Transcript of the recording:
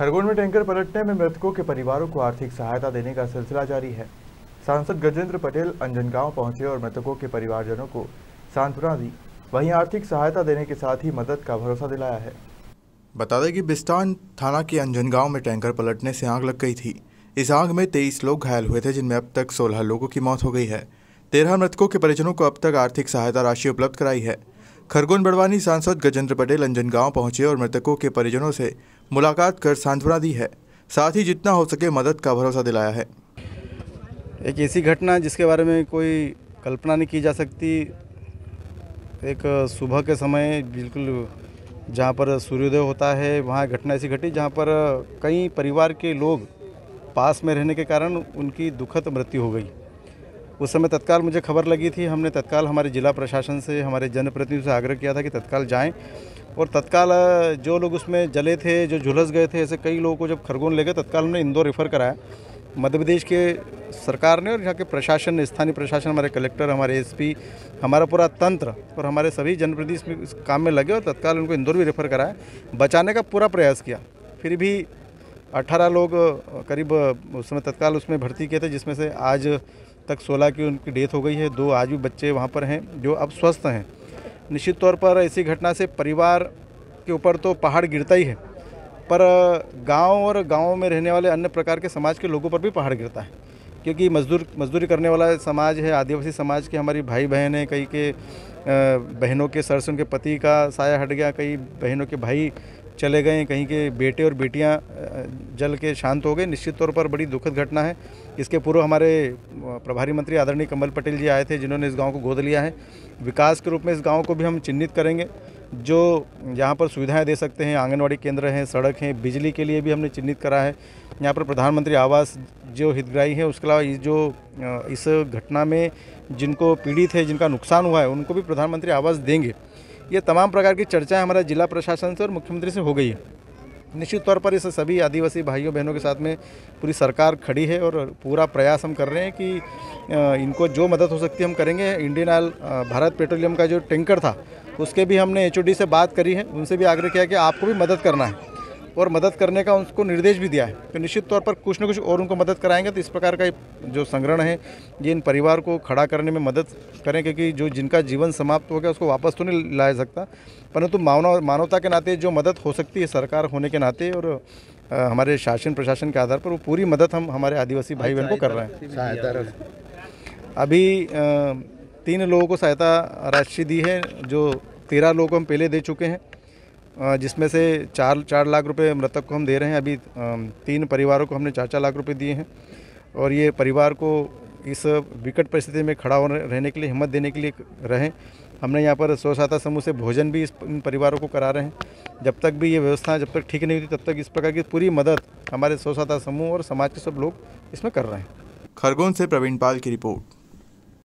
खरगोन में टैंकर पलटने में मृतकों के परिवारों को आर्थिक सहायता देने का सिलसिला जारी है। सांसद गजेंद्र पटेल अंजनगांव पहुंचे और मृतकों के परिवारजनों को सांत्वना दी। वहीं आर्थिक सहायता देने के साथ ही मदद का भरोसा दिलाया है। बता दें कि बिस्टान थाना के अंजनगांव में टैंकर पलटने से आग लग गई थी। इस आग में 23 लोग घायल हुए थे, जिनमें अब तक 16 लोगों की मौत हो गई है। 13 मृतकों के परिजनों को अब तक आर्थिक सहायता राशि उपलब्ध कराई है। खरगोन बड़वानी सांसद गजेंद्र पटेल अंजनगांव पहुंचे और मृतकों के परिजनों से मुलाकात कर सांत्वना दी है, साथ ही जितना हो सके मदद का भरोसा दिलाया है। एक ऐसी घटना जिसके बारे में कोई कल्पना नहीं की जा सकती। एक सुबह के समय बिल्कुल जहां पर सूर्योदय होता है, वहां घटना ऐसी घटी जहां पर कई परिवार के लोग पास में रहने के कारण उनकी दुखद मृत्यु हो गई। उस समय तत्काल मुझे खबर लगी थी। हमने तत्काल हमारे जिला प्रशासन से, हमारे जनप्रतिनिधियों से आग्रह किया था कि तत्काल जाएं और तत्काल जो लोग उसमें जले थे, जो झुलस गए थे, ऐसे कई लोगों को जब खरगोन ले गए, तत्काल हमने इंदौर रेफ़र कराया। मध्य प्रदेश के सरकार ने और यहाँ के प्रशासन ने, स्थानीय प्रशासन, हमारे कलेक्टर, हमारे एसपी, हमारा पूरा तंत्र और हमारे सभी जनप्रतिनिधि इस काम में लगे और तत्काल उनको इंदौर भी रेफ़र कराया। बचाने का पूरा प्रयास किया। फिर भी 18 लोग करीब उस समय तत्काल उसमें भर्ती किए थे, जिसमें से आज तक 16 की उनकी डेथ हो गई है। 2 आज भी बच्चे वहाँ पर हैं जो अब स्वस्थ हैं। निश्चित तौर पर ऐसी घटना से परिवार के ऊपर तो पहाड़ गिरता ही है, पर गांव और गांव में रहने वाले अन्य प्रकार के समाज के लोगों पर भी पहाड़ गिरता है, क्योंकि मजदूरी करने वाला समाज है, आदिवासी समाज के हमारी भाई बहन हैं। कई के बहनों के सर से उनके पति का साया हट गया, कई बहनों के भाई चले गए, कहीं के बेटे और बेटियां जल के शांत हो गए। निश्चित तौर पर बड़ी दुखद घटना है। इसके पूर्व हमारे प्रभारी मंत्री आदरणीय कमल पटेल जी आए थे, जिन्होंने इस गांव को गोद लिया है। विकास के रूप में इस गांव को भी हम चिन्हित करेंगे, जो यहाँ पर सुविधाएं दे सकते हैं। आंगनवाड़ी केंद्र हैं, सड़क हैं, बिजली के लिए भी हमने चिन्हित करा है। यहाँ पर प्रधानमंत्री आवास जो हितग्राही है, उसके अलावा इस घटना में जिनको पीड़ित है, जिनका नुकसान हुआ है, उनको भी प्रधानमंत्री आवास देंगे। ये तमाम प्रकार की चर्चाएं हमारा जिला प्रशासन से और मुख्यमंत्री से हो गई है। निश्चित तौर पर इस सभी आदिवासी भाइयों बहनों के साथ में पूरी सरकार खड़ी है और पूरा प्रयास हम कर रहे हैं कि इनको जो मदद हो सकती है हम करेंगे। इंडियन ऑयल भारत पेट्रोलियम का जो टैंकर था, उसके भी हमने HOD से बात करी है, उनसे भी आग्रह किया कि आपको भी मदद करना है और मदद करने का उनको निर्देश भी दिया है। तो निश्चित तौर पर कुछ न कुछ और उनको मदद कराएंगे। तो इस प्रकार का जो संग्रहण है, ये इन परिवार को खड़ा करने में मदद करें, क्योंकि जो जिनका जीवन समाप्त हो गया उसको वापस तो नहीं लाया सकता, परंतु मानवता के नाते जो मदद हो सकती है सरकार होने के नाते और हमारे शासन प्रशासन के आधार पर वो पूरी मदद हम हमारे आदिवासी भाई बहन को कर रहे हैं। अभी 3 लोगों को सहायता राशि दी है, जो 13 लोगों को हम पहले दे चुके हैं, जिसमें से 4 लाख रुपए मृतक को हम दे रहे हैं। अभी 3 परिवारों को हमने 4-4 लाख रुपए दिए हैं और ये परिवार को इस विकट परिस्थिति में खड़ा रहने के लिए, हिम्मत देने के लिए रहें। हमने यहाँ पर स्व सहायता समूह से भोजन भी इन परिवारों को करा रहे हैं। जब तक भी ये व्यवस्था जब तक ठीक नहीं हुई, तब तक इस प्रकार की पूरी मदद हमारे स्व सहायता समूह और समाज के सब लोग इसमें कर रहे हैं। खरगोन से प्रवीण पाल की रिपोर्ट।